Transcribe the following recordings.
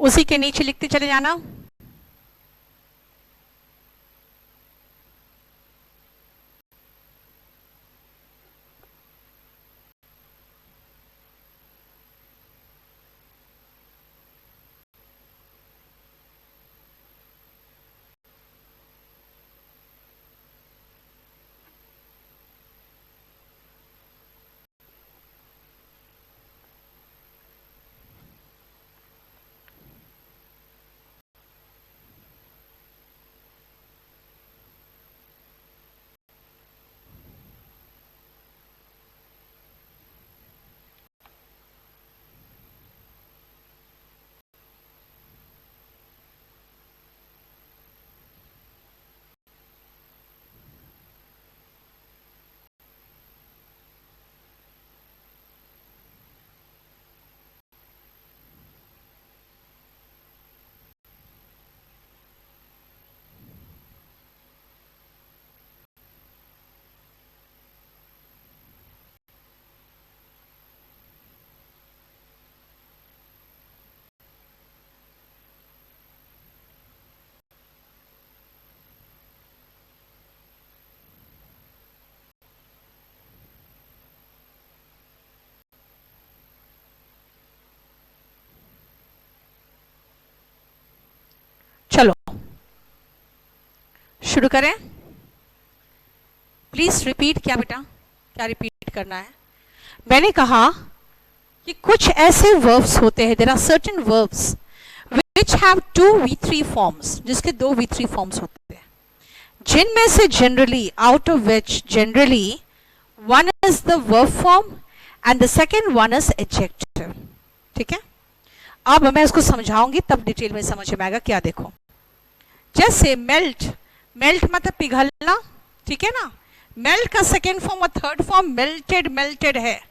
उसी के नीचे लिखते चले जाना। चलो शुरू करें। Please repeat. क्या बेटा, क्या रिपीट करना है? मैंने कहा कि कुछ ऐसे वर्ब्स होते हैं, there are certain verbs which have 2 V3 forms, जिसके 2 V3 फॉर्म्स होते हैं, जिनमें से generally, out of which generally one is the verb form and the second one is adjective. ठीक है, अब मैं इसको समझाऊंगी तब डिटेल में समझ में आएगा। क्या देखो, जैसे मेल्ट, मेल्ट मतलब पिघलना, ठीक है ना। मेल्ट का सेकेंड फॉर्म और थर्ड फॉर्म मेल्टेड, मेल्टेड है।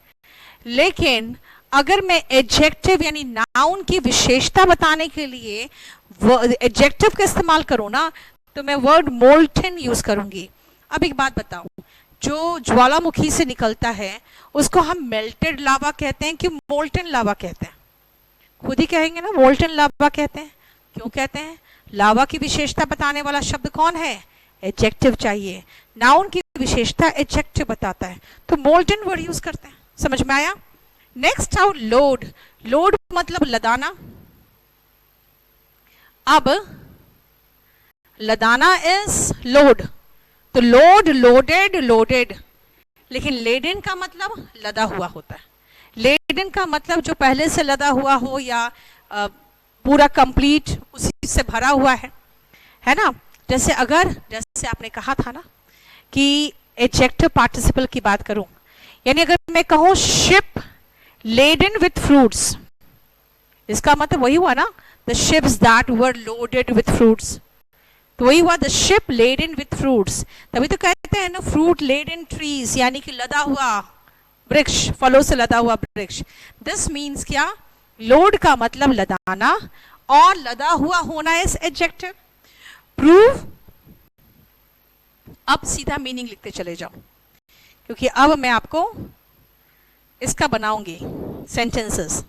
लेकिन अगर मैं एडजेक्टिव यानी नाउन की विशेषता बताने के लिए एडजेक्टिव का इस्तेमाल करूं ना, तो मैं वर्ड मोल्टन यूज करूंगी। अब एक बात बताऊं, जो ज्वालामुखी से निकलता है उसको हम मेल्टेड लावा कहते हैं कि मोल्टन लावा कहते हैं? खुद ही कहेंगे ना, मोल्टन लावा कहते हैं। क्यों कहते हैं? लावा की विशेषता बताने वाला शब्द कौन है? एडजेक्टिव चाहिए। नाउन की विशेषता एडजेक्टिव बताता है, तो मोल्टन वर्ड यूज करते हैं। समझ में आया? नेक्स्ट आओ लोड। लोड मतलब लदाना। अब लदाना इज लोड, तो लोड, लोडेड, लोडेड। लेकिन लेडन का मतलब लदा हुआ होता है। लेडन का मतलब जो पहले से लदा हुआ हो या पूरा कंप्लीट उसी से भरा हुआ है ना। जैसे आपने कहा था ना कि एडजेक्टिव पार्टिसिपल की बात करूं, यानी अगर मैं कहूं शिप लेडन विथ फ्रूट्स, इसका मतलब वही हुआ ना, the ships that were loaded with fruits. तो वही हुआ the ship laden with fruits. तभी तो कहते हैं ना फ्रूट लेडन ट्रीज, यानी कि लदा हुआ वृक्ष, फलों से लदा हुआ वृक्ष। दिस मीन्स क्या? लोड का मतलब लदाना और लदा हुआ होना इज एडजेक्टिव। प्रूव। अब सीधा मीनिंग लिखते चले जाओ, क्योंकि अब मैं आपको इसका बनाऊंगी सेंटेंसेस।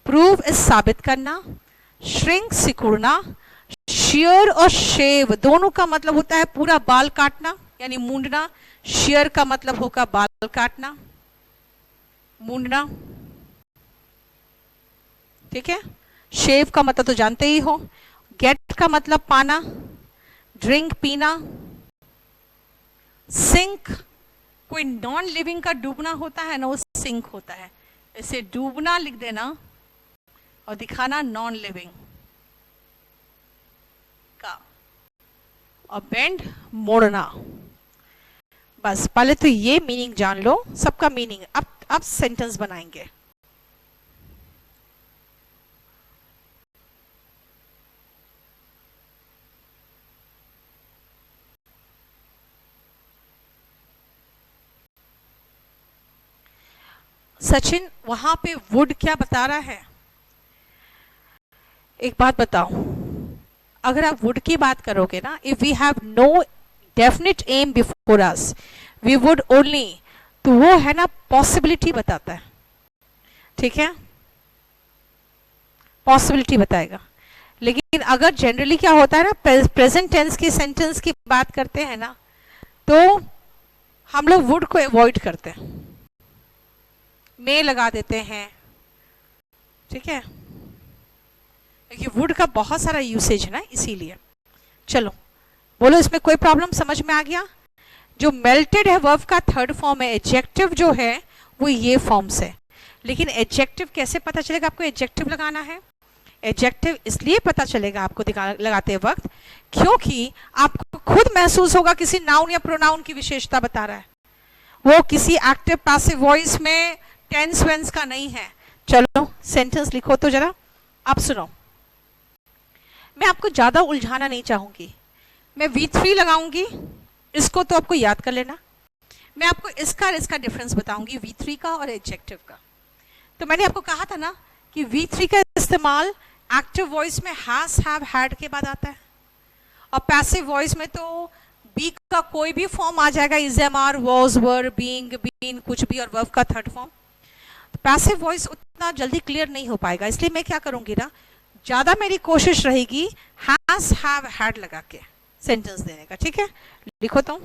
प्रूव इज साबित करना, श्रिंक सिकुड़ना, शेयर और शेव दोनों का मतलब होता है पूरा बाल काटना यानी मूंडना। शेयर का मतलब होगा बाल काटना, मूंडना। ठीक है, शेव का मतलब तो जानते ही हो। गेट का मतलब पाना, ड्रिंक पीना। सिंक, कोई नॉन लिविंग का डूबना होता है ना, वो सिंक होता है। इसे डूबना लिख देना और दिखाना नॉन लिविंग का। और बेंड, मोड़ना। बस पहले तो ये मीनिंग जान लो, सबका मीनिंग। अब सेंटेंस बनाएंगे। सचिन, वहां पे वुड क्या बता रहा है? एक बात बताओ, अगर आप वुड की बात करोगे ना, if we have no definite aim before us, we would only, तो वो है ना पॉसिबिलिटी बताता है। ठीक है, पॉसिबिलिटी बताएगा। लेकिन अगर जनरली क्या होता है ना, प्रेजेंट टेंस के सेंटेंस की बात करते हैं ना, तो हम लोग वुड को अवॉइड करते हैं, मे लगा देते हैं, ठीक है, क्योंकि वुड का बहुत सारा यूसेज है ना, इसीलिए। चलो बोलो, इसमें कोई प्रॉब्लम समझ में आ गया? जो मेल्टेड है वर्ब का थर्ड फॉर्म है, एडजेक्टिव जो है वो ये फॉर्म्स है। लेकिन एडजेक्टिव कैसे पता चलेगा आपको एडजेक्टिव लगाना है? एडजेक्टिव इसलिए पता चलेगा आपको लगाते वक्त क्योंकि आपको खुद महसूस होगा किसी नाउन या प्रोनाउन की विशेषता बता रहा है, वो किसी एक्टिव पैसिव वॉइस में टेंस वेंस का नहीं है। चलो सेंटेंस लिखो तो जरा, आप सुनो। मैं आपको ज्यादा उलझाना नहीं चाहूंगी, मैं V3 लगाऊंगी, इसको तो आपको याद कर लेना। मैं आपको इसका डिफरेंस बताऊंगी V3 का और एडजेक्टिव का। तो मैंने आपको कहा था ना कि V3 का इस्तेमाल एक्टिव वॉइस में हैज हैव हैड के बाद आता है, और पैसिव वॉइस में तो बी का कोई भी फॉर्म आ जाएगा, is am are was were being been कुछ भी, और वर्ब का थर्ड फॉर्म। तो पैसिव वॉइस उतना जल्दी क्लियर नहीं हो पाएगा, इसलिए मैं क्या करूंगी ना, ज्यादा मेरी कोशिश रहेगी हैज हैव हैड लगा के सेंटेंस देने का। ठीक है, लिखो तो।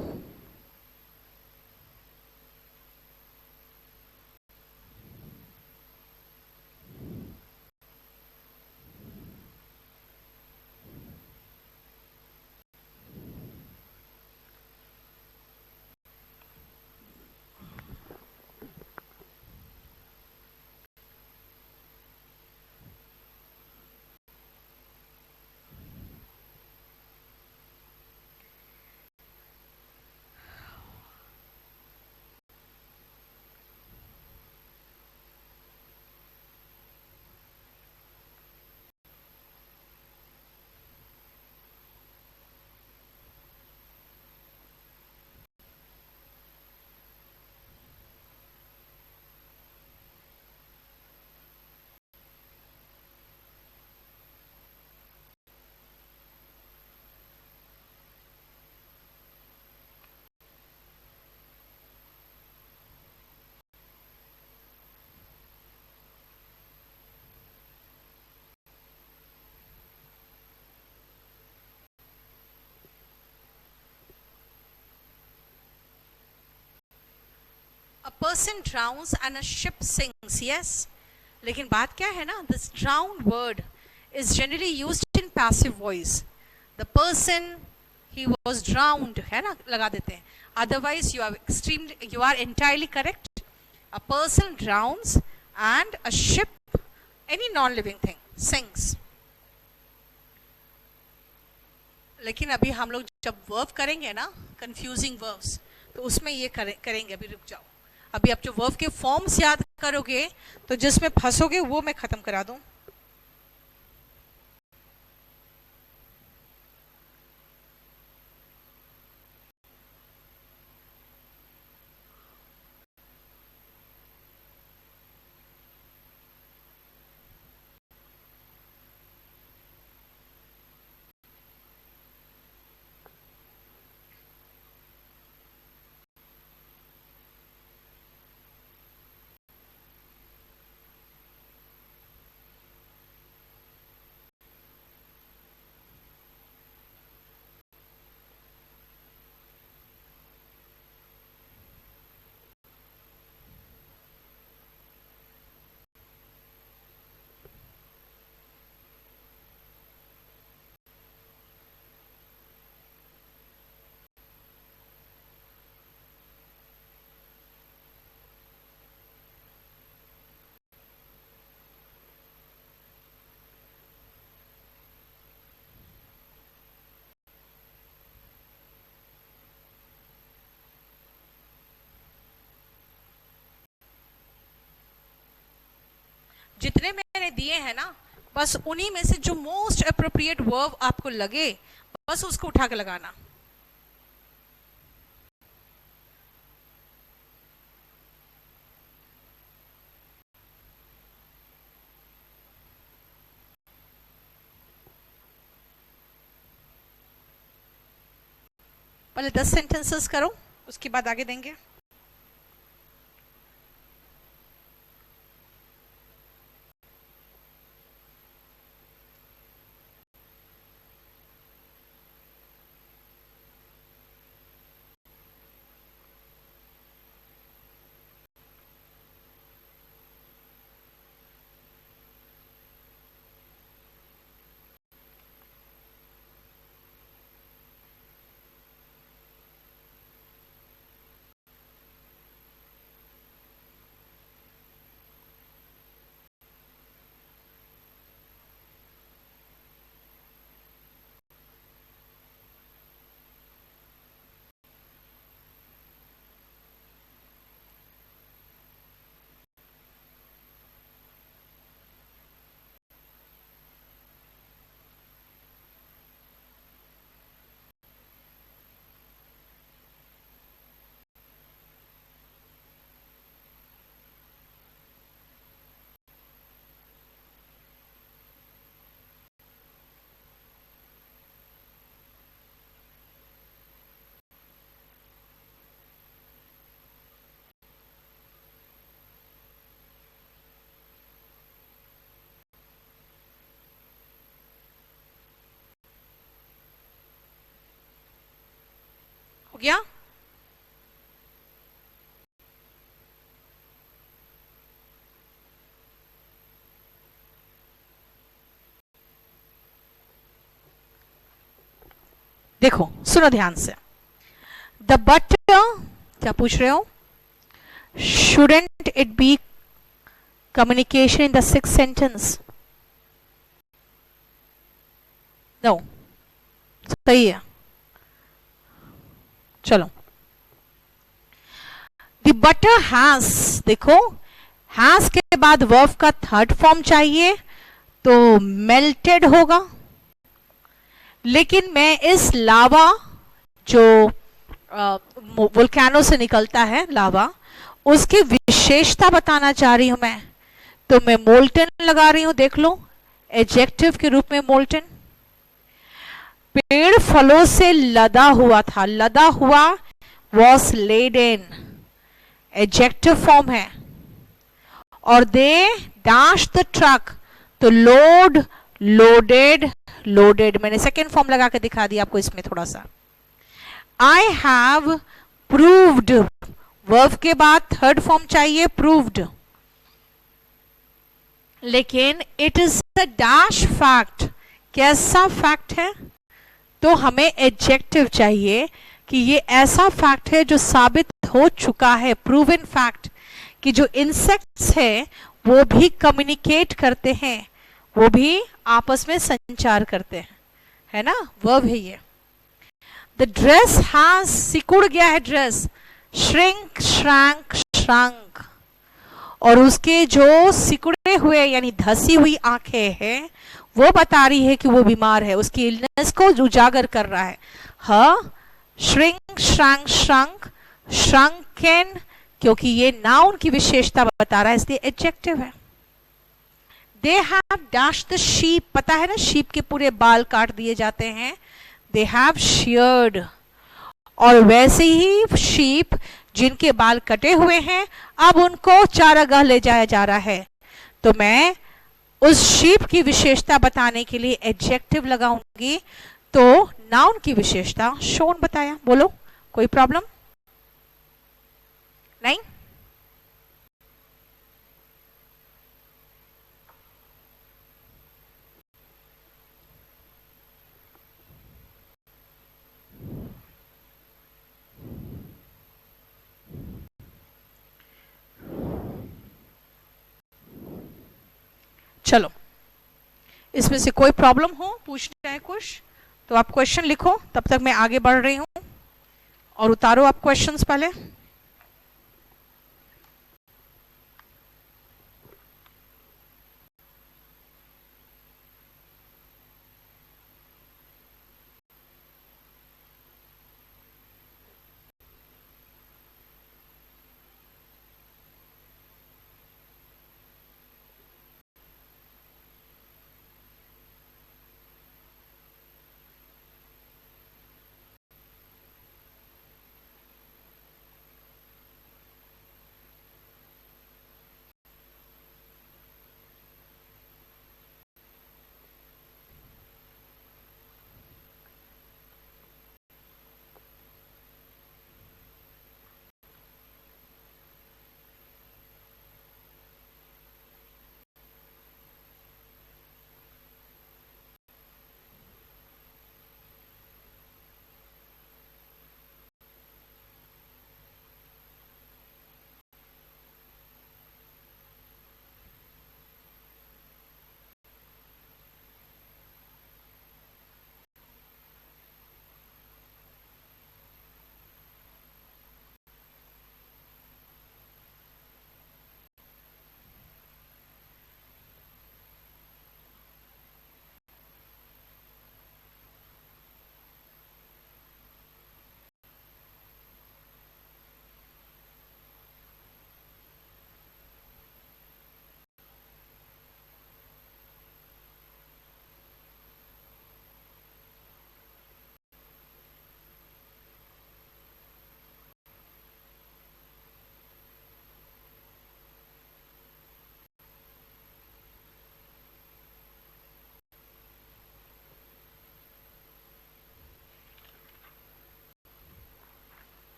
A person drowns and a ship sinks. Yes, लेकिन बात क्या है ना, this drown word is generally used in passive voice. The person, he was drowned, है ना, लगा देते हैं। Otherwise you are entirely correct. A person drowns and a ship, any non-living thing, sinks. लेकिन अभी हम लोग जब वर्ब करेंगे ना, confusing verbs, तो उसमें ये करेंगे। अभी रुक जाओ, अभी आप जो वर्ब के फॉर्म्स याद करोगे तो जिसमें फंसोगे वो मैं खत्म करा दूं। जितने मैंने दिए हैं ना, बस उन्हीं में से जो मोस्ट अप्रोप्रिएट वर्ब आपको लगे बस उसको उठा के लगाना। पहले 10 सेंटेंसेस करो, उसके बाद आगे देंगे। हो गया? देखो सुनो ध्यान से। द बटर, क्या पूछ रहे हो? Shouldn't it be communication in the six sentence? No, सही है। चलो, द बटर हैज, देखो हैज के बाद वर्ब का थर्ड फॉर्म चाहिए तो मेल्टेड होगा। लेकिन मैं इस लावा जो वोल्केनो से निकलता है लावा, उसकी विशेषता बताना चाह रही हूं मैं, तो मैं मोल्टन लगा रही हूं। देख लो, एडजेक्टिव के रूप में मोल्टन। पेड़ फलों से लदा हुआ था, लदा हुआ वॉज लेडन, एडजेक्टिव फॉर्म है। और दे डैश द ट्रक, तो लोड, लोडेड, लोडेड, मैंने सेकेंड फॉर्म लगा के दिखा दिया आपको इसमें थोड़ा सा। आई हैव प्रूव्ड, वर्ब के बाद थर्ड फॉर्म चाहिए प्रूव्ड। लेकिन it is a dash fact, कैसा फैक्ट है? तो हमें एडजेक्टिव चाहिए कि ये ऐसा फैक्ट है जो साबित हो चुका है, प्रूवन फैक्ट, कि जो इंसेक्ट्स है वो भी कम्युनिकेट करते हैं, वो भी आपस में संचार करते हैं, है ना? वर्ब है ये। द ड्रेस हैज, सिकुड़ गया है ड्रेस, श्रिंक, श्रैंक, श्रंक, और उसके जो सिकुड़े हुए यानी धसी हुई आंखें हैं वो बता रही है कि वो बीमार है, उसकी इलनेस को उजागर कर रहा है। ह श्रिंक, श्रंक, श्रंक, श्रंकन, क्योंकि ये नाउन की विशेषता बता रहा है इसलिए एडजेक्टिव है। They have dash the sheep, पता है ना शीप के पूरे बाल काट दिए जाते हैं, दे हैव शेयर्ड। और वैसे ही शीप जिनके बाल कटे हुए हैं अब उनको चारागाह ले जाया जा रहा है, तो मैं उस शीप की विशेषता बताने के लिए एडजेक्टिव लगाऊंगी, तो नाउन की विशेषता शोन बताया। बोलो, कोई प्रॉब्लम नहीं? चलो, इसमें से कोई प्रॉब्लम हो, पूछना है कुछ तो आप क्वेश्चन लिखो, तब तक मैं आगे बढ़ रही हूं। और उतारो आप क्वेश्चंस पहले।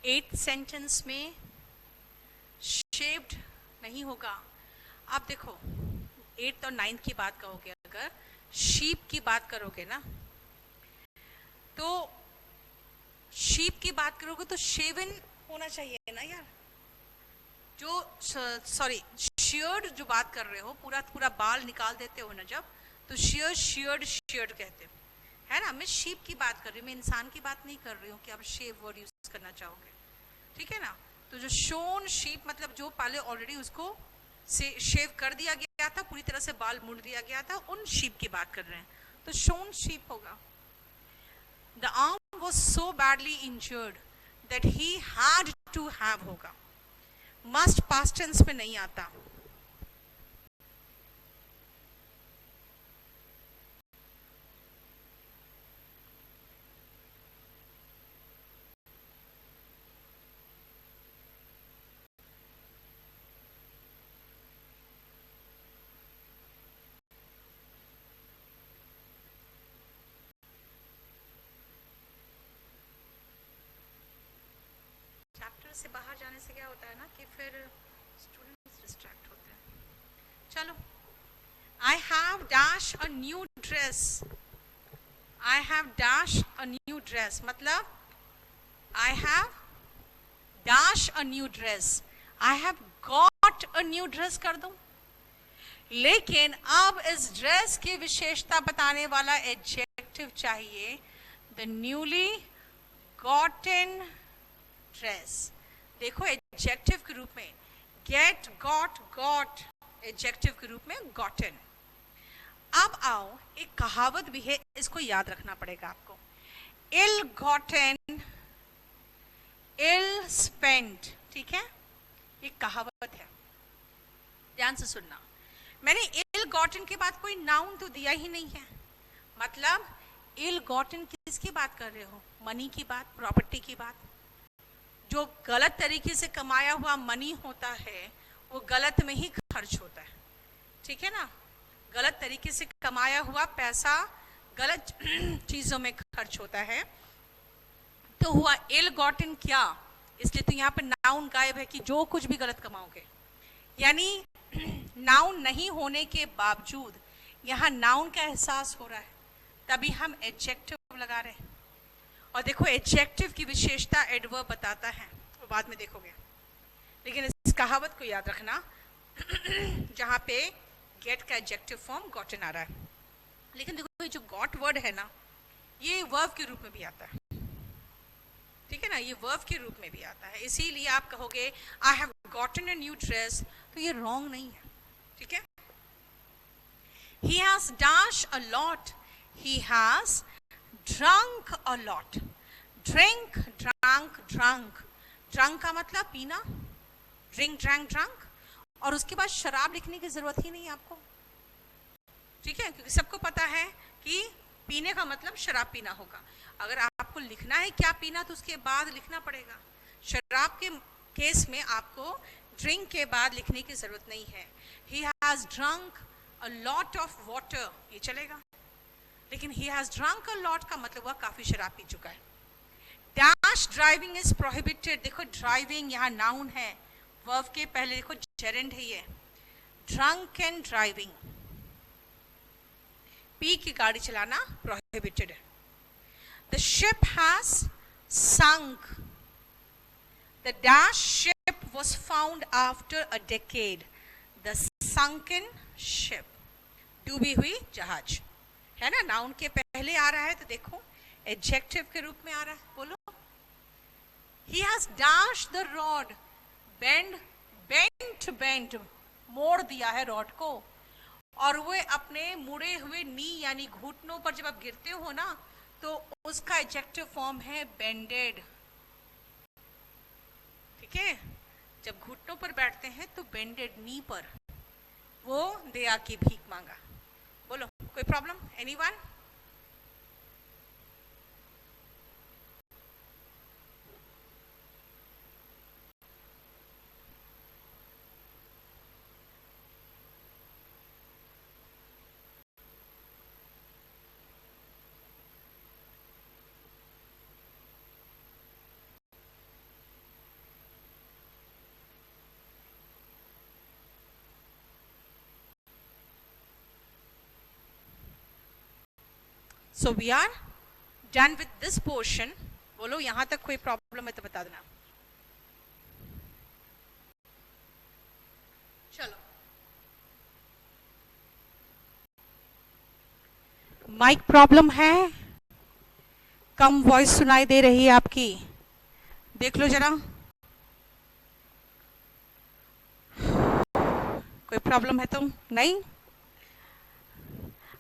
8th सेंटेंस में शेप्ड नहीं होगा। आप देखो 8th और 9th की बात करोगे, अगर शीप की बात करोगे ना, तो शीप की बात करोगे तो शेवन होना चाहिए ना यार। जो सॉरी शियर्ड जो बात कर रहे हो, पूरा पूरा बाल निकाल देते हो ना जब, तो शियर्ड कहते हो, है ना। मैं शीप की बात कर रही हूँ, मैं इंसान की बात नहीं कर रही हूँ कि आप शेव वर्ड यूज करना चाहोगे, ठीक है ना। तो जो शोन शीप मतलब जो पहले ऑलरेडी उसको से शेव कर दिया गया था, पूरी तरह से बाल मुड़ दिया गया था, उन शीप की बात कर रहे हैं, तो शोन शीप होगा। The arm was so badly injured that he had to have होगा। मस्ट पास्ट टेंस में नहीं आता। चैप्टर से बाहर जाने से क्या होता है ना कि फिर स्टूडेंट्स डिस्ट्रैक्ट होते हैं। चलो, I have dash a new dress. I have dash a new dress मतलब I have dash a new dress. I have got a new dress कर दूं। लेकिन अब इस ड्रेस की विशेषता बताने वाला एडजेक्टिव चाहिए, द न्यूली गॉटन ड्रेस। देखो एडजेक्टिव के रूप में गेट, गॉट, गॉट, एडजेक्टिव के रूप में गॉटन। अब आओ, एक कहावत भी है, इसको याद रखना पड़ेगा आपको। इल गॉटन इल स्पेंट, ठीक है, ये कहावत है, ध्यान से सुनना। मैंने इल गॉटन के बाद कोई नाउन तो दिया ही नहीं है, मतलब इल गॉटन किसकी बात कर रहे हो? मनी की बात, प्रॉपर्टी की बात। जो गलत तरीके से कमाया हुआ मनी होता है वो गलत में ही खर्च होता है, ठीक है ना। गलत तरीके से कमाया हुआ पैसा गलत चीजों में खर्च होता है। तो हुआ इल गॉटन क्या, इसलिए तो यहाँ पर नाउन गायब है कि जो कुछ भी गलत कमाओगे, यानी नाउन नहीं होने के बावजूद यहाँ नाउन का एहसास हो रहा है, तभी हम एडजेक्टिव लगा रहे हैं। और देखो एडजेक्टिव की विशेषता एडवर्ब बताता है, वो बाद में देखोगे। लेकिन इस कहावत को याद रखना जहाँ पे गेट का एडजेक्टिव फॉर्म गॉटन आ रहा है। लेकिन देखो ये जो गॉट वर्ड है ना, ये वर्ब के रूप में भी आता है, ठीक है ना, ये वर्ब के रूप में भी आता है। इसीलिए आप कहोगे I have gotten a new dress, तो ये रॉन्ग नहीं है, ठीक है। He has dash a lot, he has drunk a lot. Drink, drunk, drunk, drunk का मतलब पीना, ड्रिंक, ड्रंक, ड्रंक। और उसके बाद शराब लिखने की जरूरत ही नहीं है आपको, ठीक है, क्योंकि सबको पता है कि पीने का मतलब शराब पीना होगा। अगर आपको लिखना है क्या पीना, तो उसके बाद लिखना पड़ेगा। शराब के केस में आपको ड्रिंक के बाद लिखने की जरूरत नहीं है। He has drunk a lot of water, ये चलेगा। लेकिन he has drunk a lot का मतलब वह काफी शराब पी चुका है। डैश ड्राइविंग इज प्रोहिबिटेड, देखो ड्राइविंग यहाँ नाउन है, वर्ब के पहले देखो जेरेंड है ये। ड्रंक एंड ड्राइविंग, पी की गाड़ी चलाना प्रोहिबिटेड है। The ship has sunk. The dash ship was found after a decade. The sunken ship, डूबी हुई जहाज, है ना, नाउन के पहले आ रहा है, तो देखो एडजेक्टिव के रूप में आ रहा है। बोलो, he has dashed the rod, bent, मोड़ दिया है रॉड को। और वो अपने मुड़े हुए नी यानी घुटनों पर जब आप गिरते हो ना, तो उसका एडजेक्टिव फॉर्म है बेंडेड, ठीक है। जब घुटनों पर बैठते हैं तो बेंडेड नी पर, वो दया की भीख मांगा। बोलो, कोई problem, anyone? So we are done with this portion. बोलो यहां तक कोई प्रॉब्लम है तो बता देना। चलो, माइक प्रॉब्लम है, कम वॉइस सुनाई दे रही है आपकी, देख लो जरा। कोई प्रॉब्लम है तो नहीं?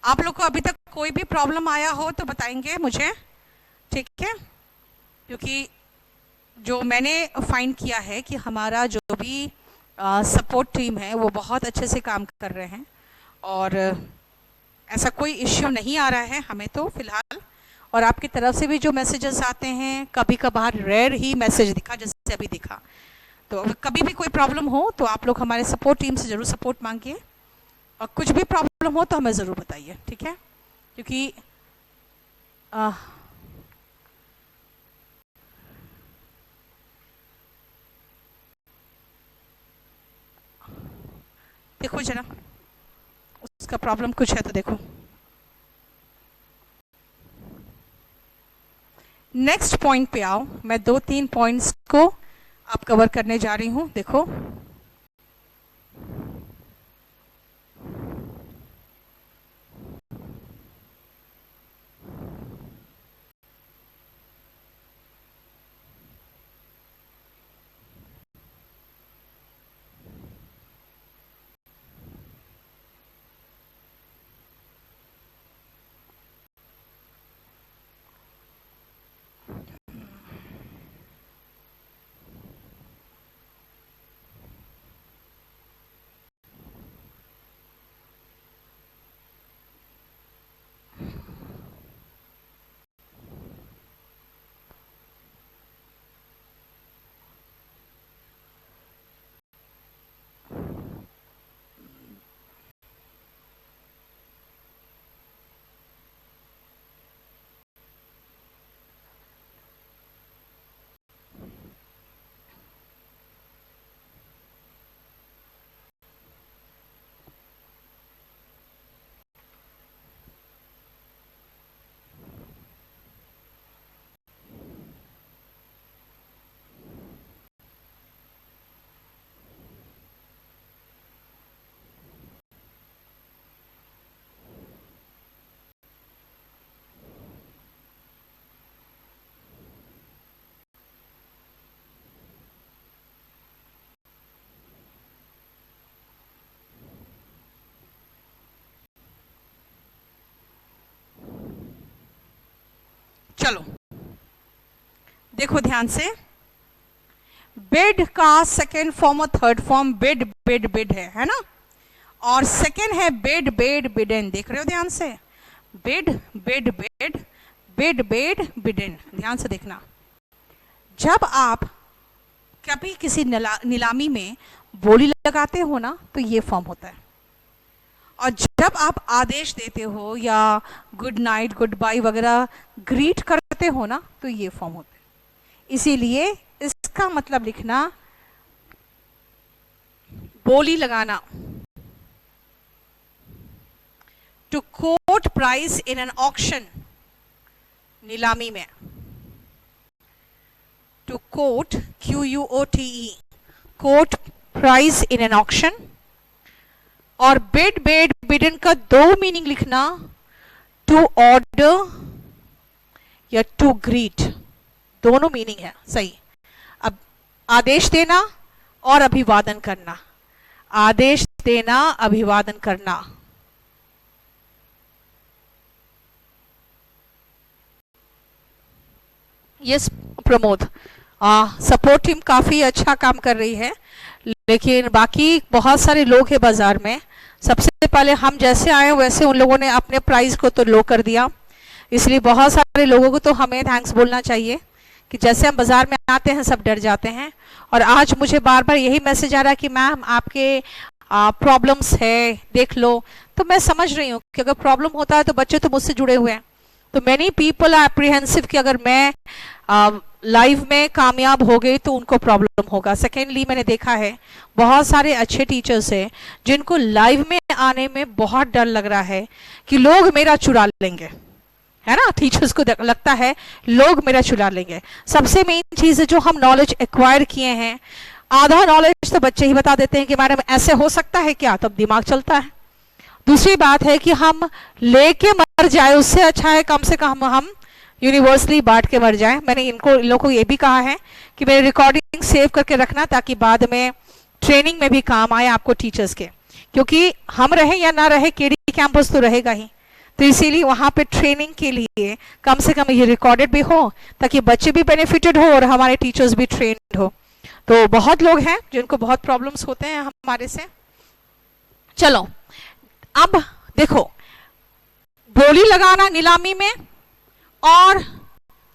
आप लोग को अभी तक कोई भी प्रॉब्लम आया हो तो बताएंगे मुझे, ठीक है? क्योंकि जो मैंने फाइंड किया है कि हमारा जो भी सपोर्ट टीम है वो बहुत अच्छे से काम कर रहे हैं और ऐसा कोई इश्यू नहीं आ रहा है हमें तो फिलहाल। और आपकी तरफ से भी जो मैसेजेस आते हैं, कभी कभार रेयर ही मैसेज दिखा जैसे अभी दिखा, तो कभी भी कोई प्रॉब्लम हो तो आप लोग हमारे सपोर्ट टीम से ज़रूर सपोर्ट मांगिए और कुछ भी प्रॉब्लम हो तो हमें ज़रूर बताइए, ठीक है? क्योंकि देखो जरा, उसका प्रॉब्लम कुछ है तो देखो। नेक्स्ट पॉइंट पे आओ, मैं 2-3 पॉइंट्स को आप कवर करने जा रही हूं। देखो, चलो देखो ध्यान से, बिड का सेकेंड फॉर्म और third form bid bid bid है ना? और सेकेंड है बिड बिड बिडेन, देख रहे हो ध्यान से? Bid bid bid bid bid Biden, ध्यान से देखना। जब आप कभी किसी नीलामी में बोली लगाते हो ना तो ये फॉर्म होता है, और जब आप आदेश देते हो या गुड नाइट गुड बाय वगैरह ग्रीट करते हो ना तो ये फॉर्म होता है। इसीलिए इसका मतलब लिखना, बोली लगाना, to quote price in an auction, नीलामी में, to quote QUOTE, quote price in an auction. और बिड बिड बिडन का 2 मीनिंग लिखना, टू ऑर्डर या टू ग्रीट, दोनों मीनिंग है सही। अब आदेश देना और अभिवादन करना, आदेश देना अभिवादन करना। यस प्रमोद, सपोर्ट टीम काफी अच्छा काम कर रही है, लेकिन बाकी बहुत सारे लोग हैं बाजार में। सबसे पहले हम जैसे आए वैसे उन लोगों ने अपने प्राइस को तो लो कर दिया, इसलिए बहुत सारे लोगों को तो हमें थैंक्स बोलना चाहिए कि जैसे हम बाजार में आते हैं सब डर जाते हैं। और आज मुझे बार बार यही मैसेज आ रहा है कि मैम आपके प्रॉब्लम्स है देख लो, तो मैं समझ रही हूँ कि अगर प्रॉब्लम होता है तो बच्चे तो मुझसे जुड़े हुए हैं, तो मैनी पीपल आर एप्रीहेंसिव कि अगर मैं लाइव में कामयाब हो गई तो उनको प्रॉब्लम होगा। सेकेंडली मैंने देखा है बहुत सारे अच्छे टीचर्स हैं जिनको लाइव में आने में बहुत डर लग रहा है कि लोग मेरा चुरा लेंगे, है ना, टीचर्स को लगता है लोग मेरा चुरा लेंगे। सबसे मेन चीज है जो हम नॉलेज एक्वायर किए हैं, आधा नॉलेज तो बच्चे ही बता देते हैं कि मैडम ऐसे हो सकता है क्या, तब दिमाग चलता है। दूसरी बात है कि हम लेके मर जाए, उससे अच्छा है कम से कम हम यूनिवर्सली बांट के मर जाए। मैंने इन लोगों को ये भी कहा है कि मेरी रिकॉर्डिंग सेव करके रखना, ताकि बाद में ट्रेनिंग में भी काम आए आपको टीचर्स के, क्योंकि हम रहे या ना रहे केडी कैंपस तो रहेगा ही। तो इसीलिए वहां पे ट्रेनिंग के लिए कम से कम ये रिकॉर्डेड भी हो, ताकि बच्चे भी बेनिफिटेड हो और हमारे टीचर्स भी ट्रेंड हो। तो बहुत लोग हैं जिनको बहुत प्रॉब्लम्स होते हैं हमारे से। चलो अब देखो, बोली लगाना नीलामी में, और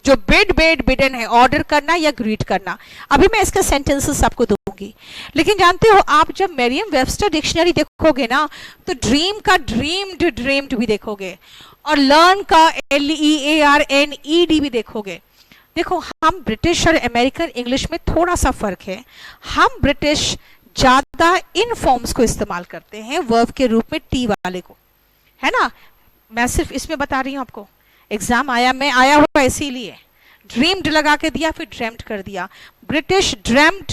जो बिडन है, ऑर्डर करना या ग्रीट करना। अभी मैं इसके सेंटेंसेस आपको दूंगी, लेकिन जानते हो आप जब मेरियम वेबस्टर डिक्शनरी देखोगे ना, तो ड्रीम का ड्रीम्ड भी देखोगे, और लर्न का LEARNED भी देखोगे। देखो, हम ब्रिटिश और अमेरिकन इंग्लिश में थोड़ा सा फर्क है। हम ब्रिटिश ज्यादा इन फॉर्म्स को इस्तेमाल करते हैं वर्ब के रूप में, टी वाले को, है ना। मैं सिर्फ इसमें बता रही हूं आपको, एग्जाम आया हुआ इसीलिए ड्रीम्ड लगा के दिया, फिर ड्रेम्ड कर दिया। ब्रिटिश ड्रेम्ड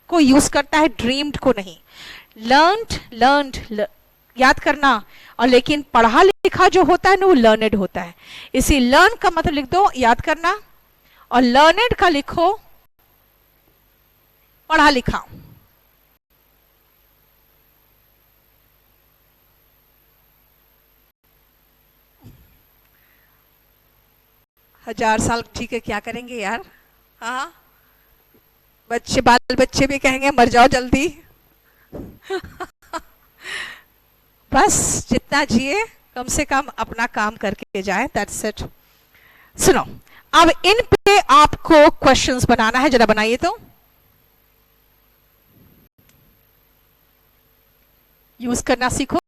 को यूज करता है, ड्रीम्ड को नहीं। लर्न्ड याद करना, और लेकिन पढ़ा लिखा जो होता है ना वो लर्नेड होता है। इसी लर्न का मतलब लिख दो याद करना, और लर्नेड का लिखो पढ़ा लिखा। हजार साल जी के क्या करेंगे यार। हाँ, बाल बच्चे भी कहेंगे मर जाओ जल्दी। बस जितना जिए कम से कम अपना काम करके जाए, दैट्स इट। सुनो, अब इन पे आपको क्वेश्चंस बनाना है, जरा बनाइए तो। यूज करना सीखो।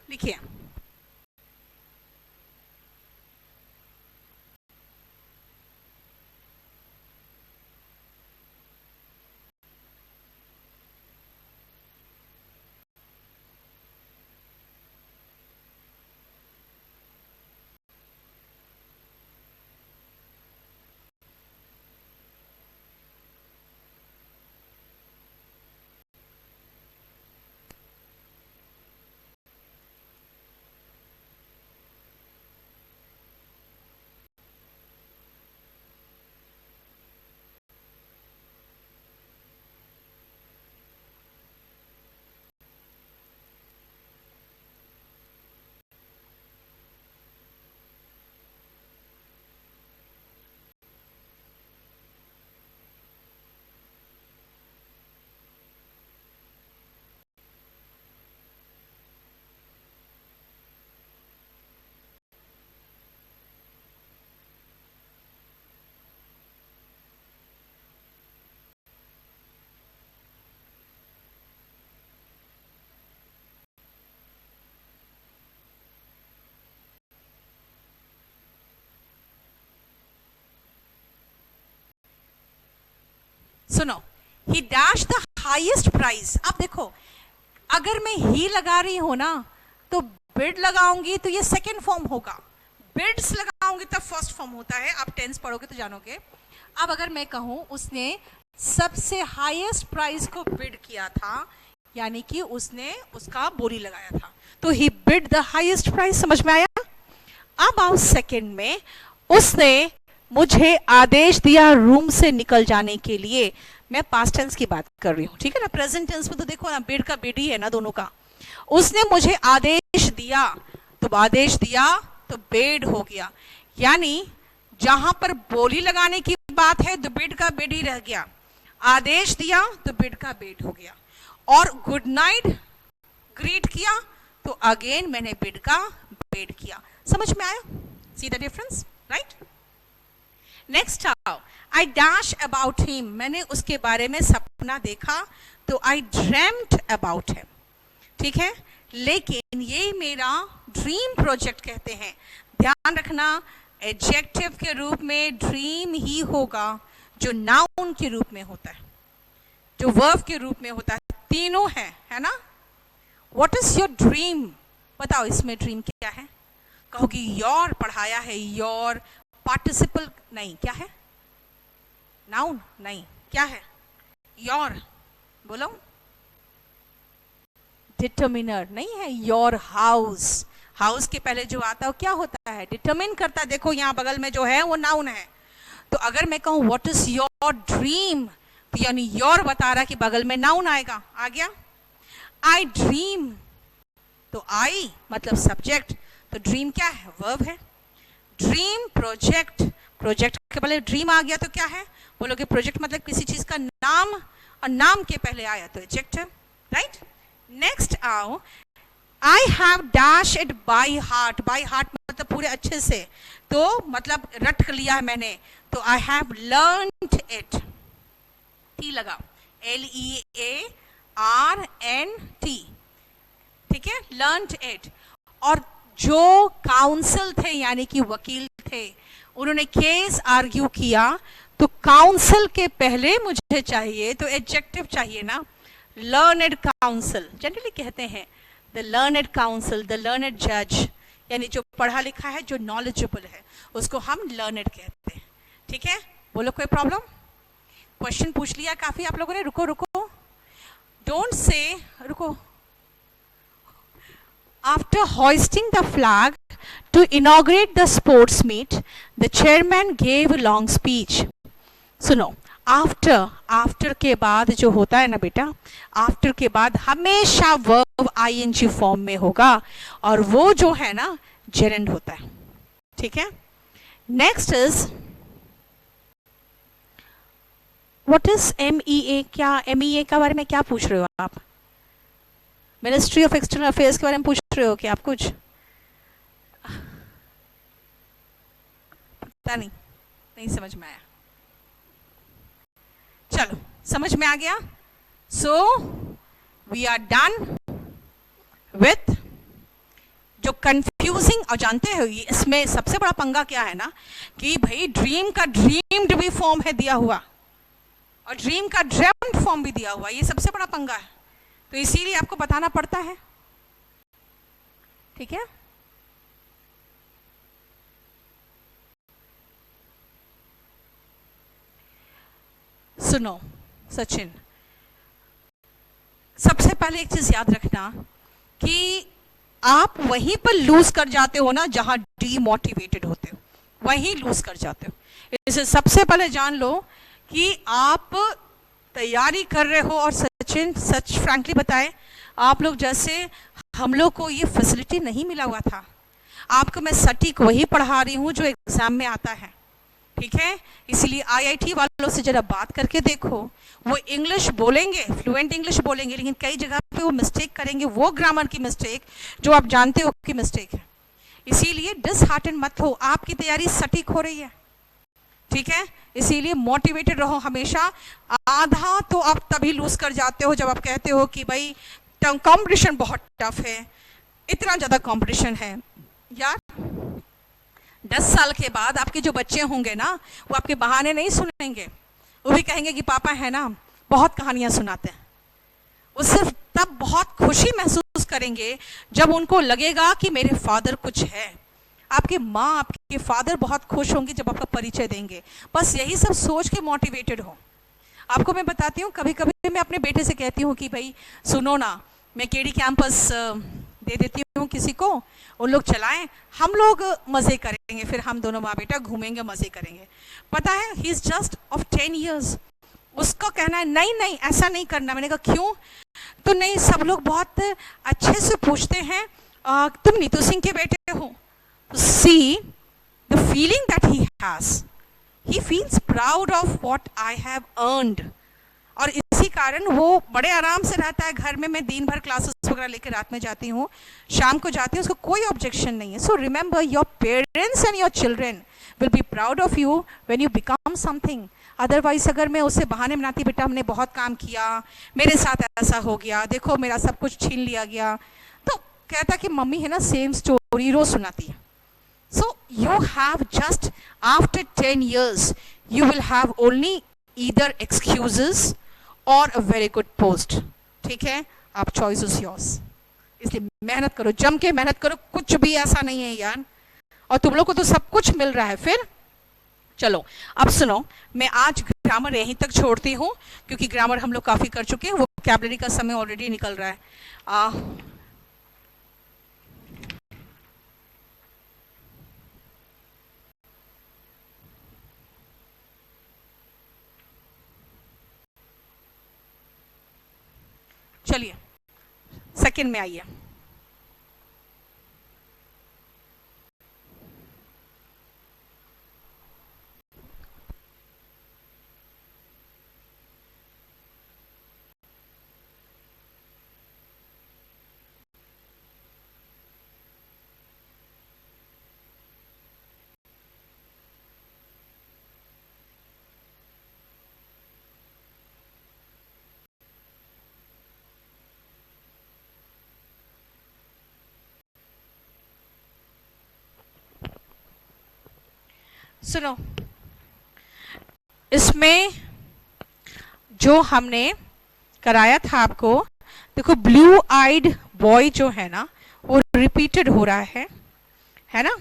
लिखिए। सुनो, ही डैश द हाईएस्ट प्राइस। अब देखो, अगर मैं ही लगा रही हूं ना तो बिड लगाऊंगी तो ये सेकेंड फॉर्म होगा, बिड्स लगाऊंगी तब फर्स्ट फॉर्म होता है। आप टेंस पढ़ोगे तो जानोगे। अब अगर मैं कहूं उसने सबसे हाईएस्ट प्राइस को बिड किया था, यानी कि उसने उसका बोली लगाया था, तो ही बिड द हाईएस्ट प्राइस। समझ में आया? अब आओ सेकेंड में, उसने मुझे आदेश दिया रूम से निकल जाने के लिए। मैं पास्ट टेंस की बात कर रही हूँ, ठीक है ना। प्रेजेंट टेंस में तो देखो ना, बिड का बिड ही है ना दोनों का। उसने मुझे आदेश दिया, तो आदेश दिया तो बिड हो गया, यानी जहां पर बोली लगाने की बात है तो बिड का बिड ही रह गया, आदेश दिया तो बिड का बिड हो गया। और गुड नाइट ग्रीट किया तो अगेन मैंने बिड का बिड किया। समझ में आया? See the difference, right? Next आओ, आई डैश अबाउट हिम। मैंने उसके बारे में सपना देखा तो आई ड्रीम्ड अबाउट हिम, ठीक है। लेकिन ये मेरा ड्रीम प्रोजेक्ट कहते हैं। ध्यान रखना, एडजेक्टिव के रूप में ड्रीम ही होगा जो नाउन के रूप में होता है, जो वर्ब के रूप में होता है। तीनों है ना। What is your dream? बताओ इसमें ड्रीम क्या है? कहोगी योर पढ़ाया है, योर पार्टिसिपल नहीं, क्या है? नाउन नहीं, क्या है? योर, बोलो। डिटर्मिनर नहीं है, योर हाउस। हाउस के पहले जो आता है क्या होता है? डिटर्मिन करता है। देखो यहाँ बगल में जो है वो नाउन है। तो अगर मैं कहूँ व्हाट इज योर ड्रीम, तो यानी योर बता रहा कि बगल में नाउन आएगा। आ गया? आई ड्रीम, तो आई मतलब सब्जेक्ट, तो ड्रीम क्या है? वर्ब है। ड्रीम प्रोजेक्ट, प्रोजेक्ट के पहले ड्रीम आ गया तो क्या है? बोलोगे प्रोजेक्ट मतलब किसी चीज का नाम, और नाम के पहले आया तो एडजेक्टिव, राइट? नेक्स्ट आओ, I have dash it by heart. By heart मतलब पूरे अच्छे से, तो मतलब रट लिया है मैंने, तो I have learned it. T लगा, LEARNT, ठीक है, लर्नड इट। और जो काउंसिल थे यानी कि वकील थे, उन्होंने केस आर्ग्यू किया, तो काउंसिल के पहले मुझे चाहिए तो एडजेक्टिव चाहिए ना। लर्नड काउंसिल जनरली कहते हैं, the learned council, the learned जज, यानी जो पढ़ा लिखा है, जो नॉलेजेबल है, उसको हम लर्नड कहते हैं, ठीक है। बोलो, कोई प्रॉब्लम? क्वेश्चन पूछ लिया काफी आप लोगों ने। रुको रुको, डोंट से, रुको। After hoisting the flag to inaugurate the sports meet, the chairman gave a long speech. सुनो, आफ्टर के बाद जो होता है ना बेटा, आफ्टर के बाद हमेशा वर्ब ING फॉर्म में होगा, और वो जो है ना जेरेंड होता है, ठीक है। Next is what is MEA? क्या MEA के बारे में क्या पूछ रहे हो आप? मिनिस्ट्री ऑफ एक्सटर्नल अफेयर्स के बारे में पूछ रहे हो कि आप कुछ? पता नहीं समझ में आया। चलो, समझ में आ गया। So we are done with जो कंफ्यूजिंग। और जानते हो इसमें सबसे बड़ा पंगा क्या है ना, कि भाई ड्रीम का ड्रीम्ड भी फॉर्म है दिया हुआ, और ड्रीम का ड्रीम्ड फॉर्म भी दिया हुआ। ये सबसे बड़ा पंगा है, तो इसीलिए आपको बताना पड़ता है, ठीक है। सुनो सचिन, सबसे पहले एक चीज याद रखना कि आप वहीं पर लूज कर जाते हो ना जहां डीमोटिवेटेड होते हो, वहीं लूज कर जाते हो। इसे सबसे पहले जान लो कि आप तैयारी कर रहे हो। और सचिन, सच फ्रैंकली बताएं, आप लोग जैसे हम लोग को ये फैसिलिटी नहीं मिला हुआ था। आपको मैं सटीक वही पढ़ा रही हूँ जो एग्जाम में आता है, ठीक है। इसीलिए IIT वालों से जरा बात करके देखो, वो इंग्लिश बोलेंगे, फ्लुएंट इंग्लिश बोलेंगे, लेकिन कई जगह पे वो मिस्टेक करेंगे, वो ग्रामर की मिस्टेक जो आप जानते हो कि मिस्टेक है। इसीलिए डिसहार्टन मत हो, आपकी तैयारी सटीक हो रही है, ठीक है। इसीलिए मोटिवेटेड रहो हमेशा। आधा तो आप तभी लूज कर जाते हो जब आप कहते हो कि भाई कंपटीशन बहुत टफ है, इतना ज़्यादा कंपटीशन है। यार 10 साल के बाद आपके जो बच्चे होंगे ना, वो आपके बहाने नहीं सुनेंगे, वो भी कहेंगे कि पापा है ना बहुत कहानियां सुनाते हैं। वो सिर्फ तब बहुत खुशी महसूस करेंगे जब उनको लगेगा कि मेरे फादर कुछ है। आपके माँ आपके फादर बहुत खुश होंगे जब आपका परिचय देंगे। बस यही सब सोच के मोटिवेटेड हो। आपको मैं बताती हूँ, कभी कभी मैं अपने बेटे से कहती हूँ कि भाई सुनो ना, मैं केडी कैंपस दे देती हूँ किसी को, उन लोग चलाएं, हम लोग मज़े करेंगे, फिर हम दोनों माँ बेटा घूमेंगे, मज़े करेंगे। पता है he is just of 10 years। उसका कहना है नहीं नहीं ऐसा नहीं करना। मैंने कहा क्यों? तो नहीं, सब लोग बहुत अच्छे से पूछते हैं तुम नीतू सिंह के बेटे हो। See the feeling that he has, he feels proud of what I have earned। और इसी कारण वो बड़े आराम से रहता है घर में। मैं दिन भर क्लासेस वगैरह लेकर रात में जाती हूँ, शाम को जाती हूँ, उसको कोई ऑब्जेक्शन नहीं है। So remember your parents and your children will be proud of you when you become something. Otherwise अगर मैं उससे बहाने बनाती बेटा हमने बहुत काम किया, मेरे साथ ऐसा हो गया, देखो मेरा सब कुछ छीन लिया गया, तो कहता कि मम्मी है ना सेम स्टोरी रोज सुनाती है। So you have just after 10 years, you will have only either excuses or a very good post। ठीक है, आप choice is yours। इसलिए मेहनत करो, जम के मेहनत करो, कुछ भी ऐसा नहीं है यार। और तुम लोग को तो सब कुछ मिल रहा है। फिर चलो अब सुनो, मैं आज ग्रामर यहीं तक छोड़ती हूँ क्योंकि ग्रामर हम लोग काफ़ी कर चुके हैं, वो वोकैबुलरी का समय ऑलरेडी निकल रहा है। चलिए सेकंड में आइए। सुनो, इसमें जो हमने कराया था आपको, देखो ब्लू आइड बॉय जो है ना वो रिपीटेड हो रहा है ना।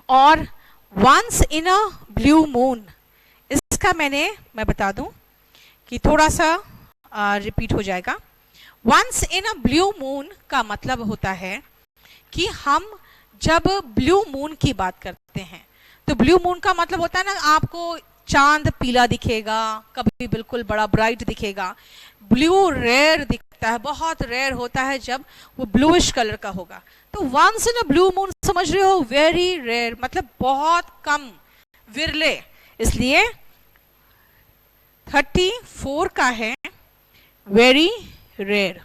और once in a blue moon, इसका मैं बता दूं कि थोड़ा सा रिपीट हो जाएगा। Once in a blue moon का मतलब होता है कि हम जब ब्लू मून की बात करते हैं तो ब्लू मून का मतलब होता है ना आपको चांद पीला दिखेगा, कभी बिल्कुल बड़ा ब्राइट दिखेगा। ब्लू रेयर दिखता है, बहुत रेयर होता है जब वो ब्लूइश कलर का होगा। तो once in a blue moon समझ रहे हो, वेरी रेयर मतलब बहुत कम, विरले। इसलिए 34 का है वेरी रेयर।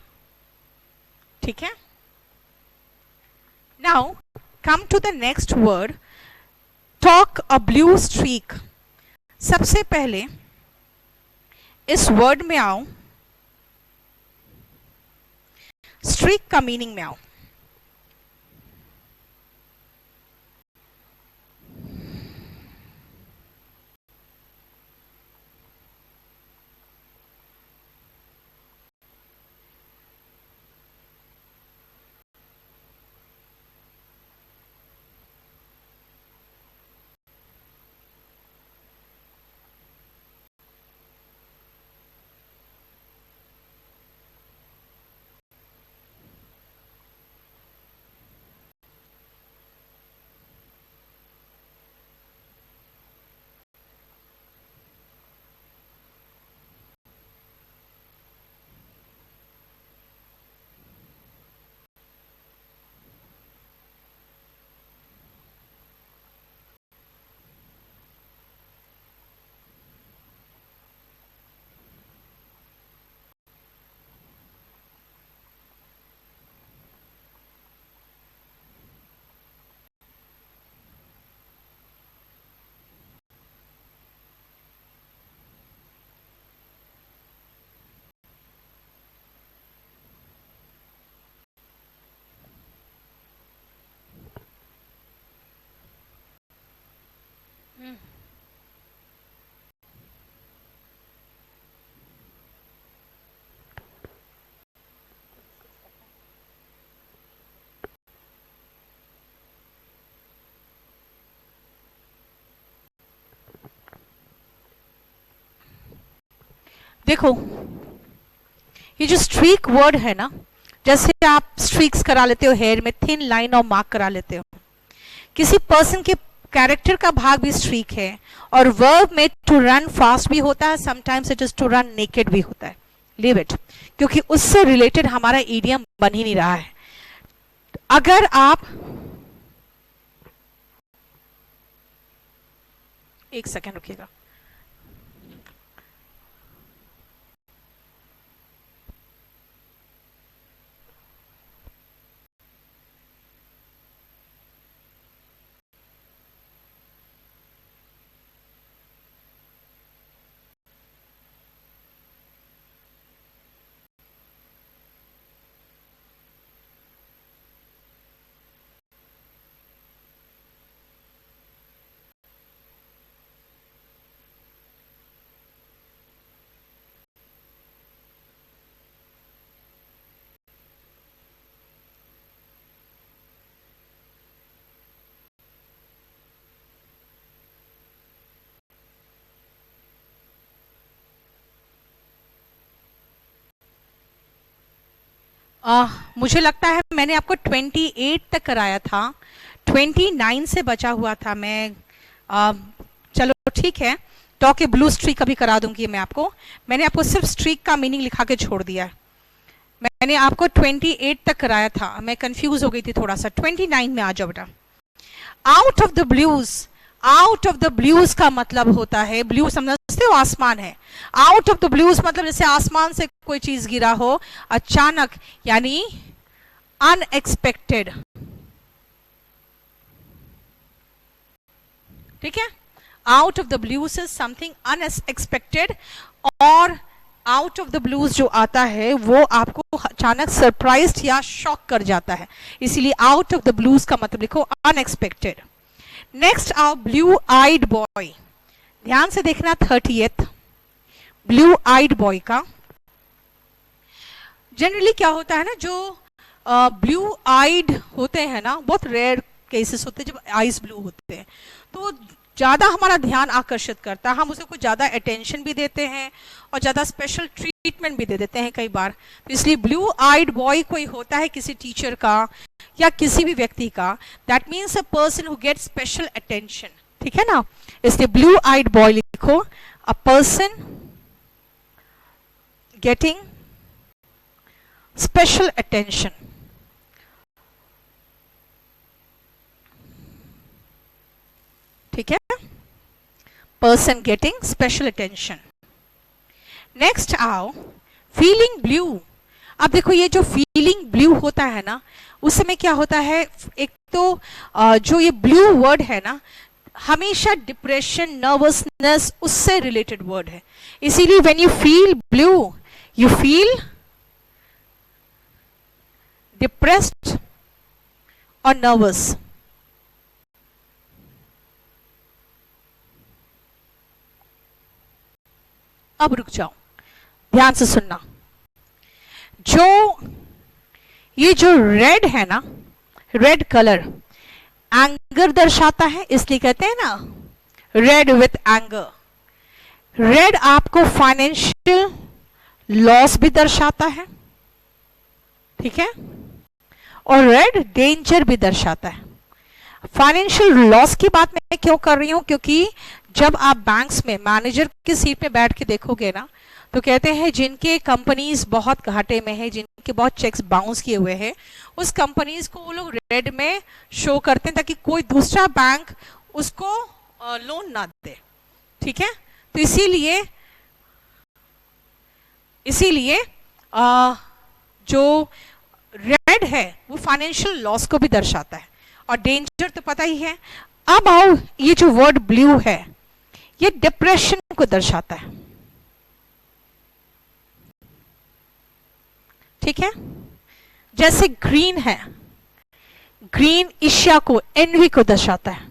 ठीक है, now come to the next word, talk a blue streak। सबसे पहले इस वर्ड में आओ, स्ट्रीक का मीनिंग में आओ। देखो ये जो स्ट्रीक वर्ड है ना, जैसे आप स्ट्रीक्स करा लेते हो हेयर में, थिन लाइन और मार्क करा लेते हो, किसी पर्सन के कैरेक्टर का भाग भी स्ट्रीक है। और वर्ब में टू रन फास्ट भी होता है, sometimes it is to run naked भी होता है। लीव इट, क्योंकि उससे रिलेटेड हमारा इडियम बन ही नहीं रहा है। अगर आप एक सेकेंड रुकिएगा, मुझे लगता है मैंने आपको 28 तक कराया था, 29 से बचा हुआ था मैं। चलो ठीक है, टॉक ए ब्लू स्ट्रीक अभी करा दूंगी मैं आपको। मैंने आपको सिर्फ स्ट्रीक का मीनिंग लिखा के छोड़ दिया है। मैंने आपको 28 तक कराया था, मैं कंफ्यूज हो गई थी थोड़ा सा। 29 में आ जाओ बेटा। Out of the blues, out of the blues का मतलब होता है, ब्लू समझते हो आसमान है। आउट ऑफ द ब्लूज मतलब जैसे आसमान से कोई चीज गिरा हो अचानक, यानी अनएक्सपेक्टेड। ठीक है, out of the blues is something unexpected, और आउट ऑफ द ब्लूज जो आता है वो आपको अचानक सरप्राइज्ड या शॉक कर जाता है, इसीलिए आउट ऑफ द ब्लूज का मतलब लिखो अनएक्सपेक्टेड। नेक्स्ट आओ ब्लू आइड बॉय, ध्यान से देखना 30th ब्लू आइड बॉय का। जनरली क्या होता है ना, जो ब्लू आइड होते हैं ना, बहुत रेयर केसेस होते हैं जब आईज ब्लू होते हैं, तो ज्यादा हमारा ध्यान आकर्षित करता है, हम उसे कुछ ज्यादा अटेंशन भी देते हैं और ज्यादा स्पेशल ट्रीटमेंट भी दे देते हैं कई बार। तो इसलिए ब्लू आइड बॉय कोई होता है किसी टीचर का या किसी भी व्यक्ति का, that means a person who get special attention. ठीक है ना, इसलिए ब्लू आइड बॉय लिखो, a person getting special attention. ठीक है, person getting special attention. Next आओ फीलिंग ब्लू। अब देखो ये जो फीलिंग ब्लू होता है ना, उस समय क्या होता है, एक तो जो ये ब्लू वर्ड है ना, हमेशा डिप्रेशन, नर्वसनेस उससे रिलेटेड वर्ड है। इसीलिए when you feel blue you feel depressed और नर्वस। अब रुक जाओ, ध्यान से सुनना। ये जो रेड है ना, रेड कलर एंगर दर्शाता है, इसलिए कहते हैं ना रेड विथ एंगर। रेड आपको फाइनेंशियल लॉस भी दर्शाता है, ठीक है, और रेड डेंजर भी दर्शाता है। फाइनेंशियल लॉस की बात मैं क्यों कर रही हूं, क्योंकि जब आप बैंक्स में मैनेजर की सीट पे बैठ के देखोगे ना, तो कहते हैं जिनके कंपनीज बहुत घाटे में है, जिनके बहुत चेक्स बाउंस किए हुए हैं, उस कंपनीज को वो लोग रेड में शो करते हैं ताकि कोई दूसरा बैंक उसको लोन ना दे। ठीक है, तो इसीलिए जो रेड है वो फाइनेंशियल लॉस को भी दर्शाता है, और डेंजर तो पता ही है। अब आओ, ये जो वर्ड ब्लू है ये डिप्रेशन को दर्शाता है। ठीक है, जैसे ग्रीन है, ग्रीन ईर्ष्या को, एनवी को दर्शाता है।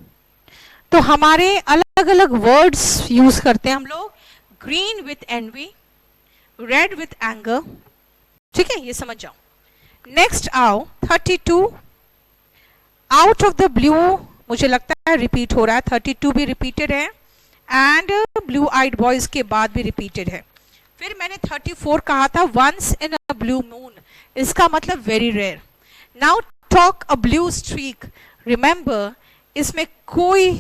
तो हमारे अलग अलग वर्ड्स यूज करते हैं हम लोग, green with envy, red with anger. ठीक है, ये समझ जाओ। नेक्स्ट आओ 32 आउट ऑफ द ब्लू, मुझे लगता है रिपीट हो रहा है, 32 भी रिपीटेड है एंड ब्लू आइड बॉयज के बाद भी रिपीटेड है। फिर मैंने 34 कहा था, once in a blue moon, इसका मतलब very rare. Now talk a blue streak, remember इसमें कोई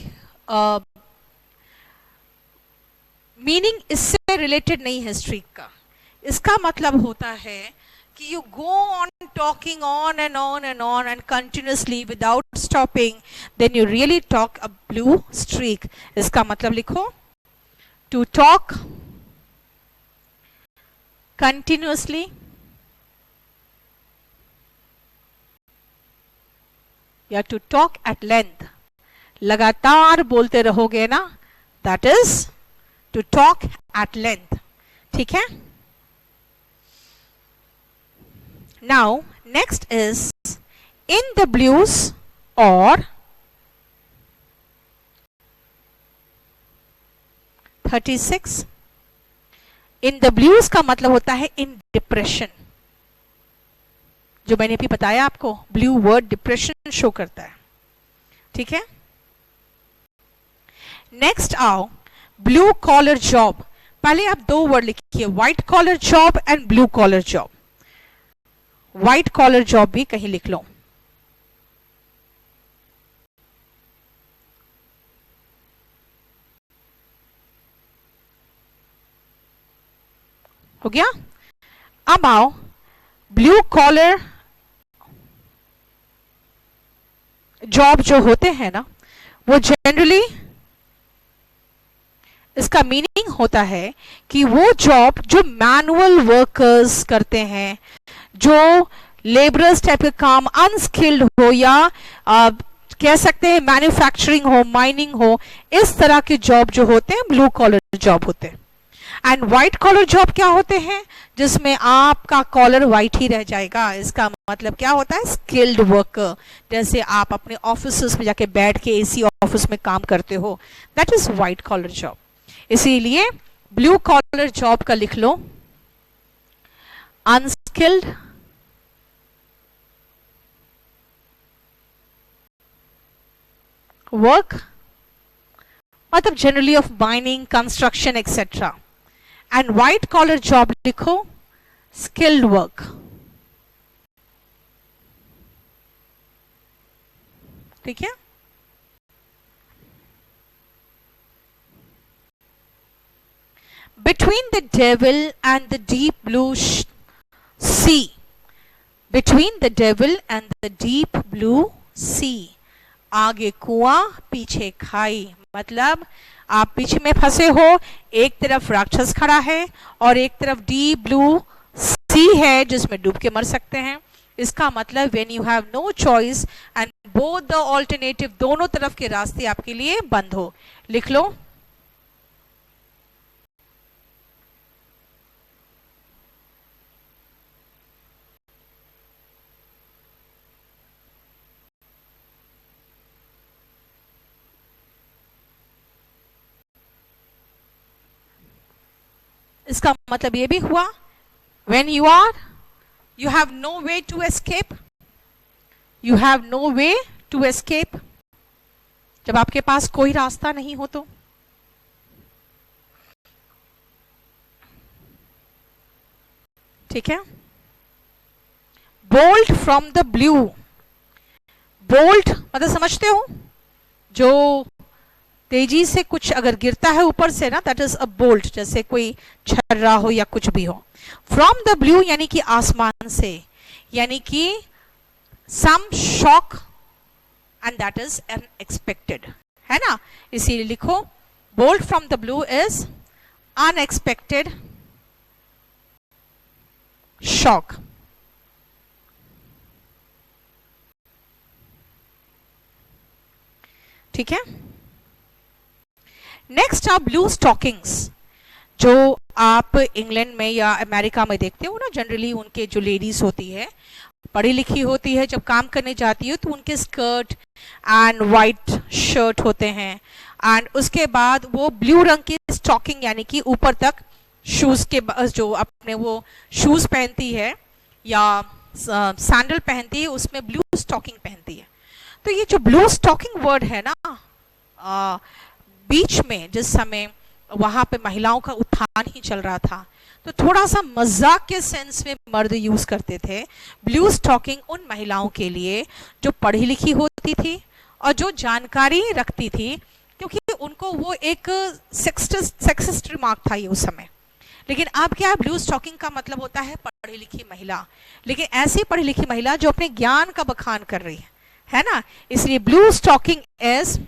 मीनिंग इससे रिलेटेड नहीं है स्ट्रीक का। इसका मतलब होता है कि you go on talking on and on and on and continuously without stopping, then you really talk a blue streak. इसका मतलब लिखो, टू टॉक continuously या to talk at length, लगातार बोलते रहोगे ना, that is to talk at length। ठीक है। Now next is in the blues or 36। In the blues का मतलब होता है इन डिप्रेशन, जो मैंने अभी बताया आपको, ब्लू वर्ड डिप्रेशन शो करता है। ठीक है। नेक्स्ट आओ ब्लू कॉलर जॉब। पहले आप दो वर्ड लिखिए, white collar job and blue collar job. White collar job भी कहीं लिख लो। हो गया। अब आओ ब्लू कॉलर जॉब जो होते हैं ना, वो जनरली इसका मीनिंग होता है कि वो जॉब जो मैनुअल वर्कर्स करते हैं, जो लेबरर्स टाइप के काम, अनस्किल्ड हो या कह सकते हैं मैन्युफैक्चरिंग हो, माइनिंग हो, इस तरह के जॉब जो होते हैं ब्लू कॉलर जॉब होते हैं। एंड व्हाइट कॉलर जॉब क्या होते हैं, जिसमें आपका कॉलर व्हाइट ही रह जाएगा। इसका मतलब क्या होता है, स्किल्ड वर्कर, जैसे आप अपने ऑफिस में जाके बैठ के एसी ऑफिस में काम करते हो, that is white collar job. इसीलिए ब्लू कॉलर जॉब का लिख लो, अनस्किल्ड वर्क, मतलब generally of mining, construction etcetera. And white collar job लिखो, स्किल्ड वर्क। ठीक है। Between the devil and the deep blue sea, between the devil and the deep blue sea, आगे कुआं पीछे खाई, मतलब आप बीच में फंसे हो, एक तरफ राक्षस खड़ा है और एक तरफ डीप ब्लू सी है जिसमें डूब के मर सकते हैं। इसका मतलब when you have no choice and both the alternative, दोनों तरफ के रास्ते आपके लिए बंद हो, लिख लो। इसका मतलब ये भी हुआ, when you have no way to escape, you have no way to escape, जब आपके पास कोई रास्ता नहीं हो तो। ठीक है। Bolt from the blue, bolt मतलब समझते हो, जो तेजी से कुछ अगर गिरता है ऊपर से ना, दैट इज अ बोल्ट, जैसे कोई छर्रा हो या कुछ भी हो। फ्रॉम द ब्लू यानी कि आसमान से, यानी कि some shock and that is unexpected, है ना। इसीलिए लिखो, bolt from the blue is unexpected shock. ठीक है। नेक्स्ट आप ब्लू स्टॉकिंग्स, जो आप इंग्लैंड में या अमेरिका में देखते हो ना, जनरली उनके जो लेडीज होती है, पढ़ी लिखी होती है, जब काम करने जाती है तो उनके स्कर्ट एंड वाइट शर्ट होते हैं, एंड उसके बाद वो ब्लू रंग की स्टॉकिंग यानी कि ऊपर तक शूज के जो अपने वो शूज पहनती है या सैंडल पहनती है, उसमें ब्लू स्टॉकिंग पहनती है। तो ये जो ब्लू स्टॉकिंग वर्ड है ना, बीच में जिस समय वहां पे महिलाओं का उत्थान ही चल रहा था, तो थोड़ा सा मजाक के सेंस में मर्द यूज करते थे ब्लू स्टॉकिंग उन महिलाओं के लिए जो पढ़ी लिखी होती थी और जो जानकारी रखती थी, क्योंकि उनको वो एक सेक्सिस्ट रिमार्क था ये उस समय। लेकिन अब क्या है, ब्लू स्टॉकिंग का मतलब होता है पढ़ी लिखी महिला, लेकिन ऐसी पढ़ी लिखी महिला जो अपने ज्ञान का बखान कर रही है ना। इसलिए blue stocking is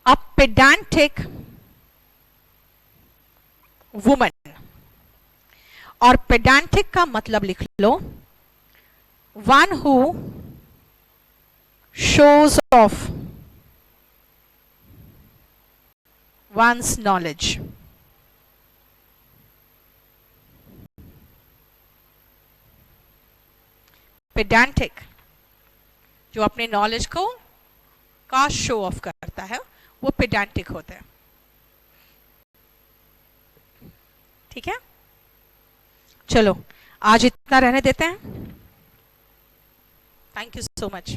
a pedantic woman, और पेडांटिक का मतलब लिख लो one who shows off one's knowledge. Pedantic जो अपने नॉलेज को का शो ऑफ करता है वो पेडांटिक होता है। ठीक है, चलो आज इतना रहने देते हैं। Thank you so much.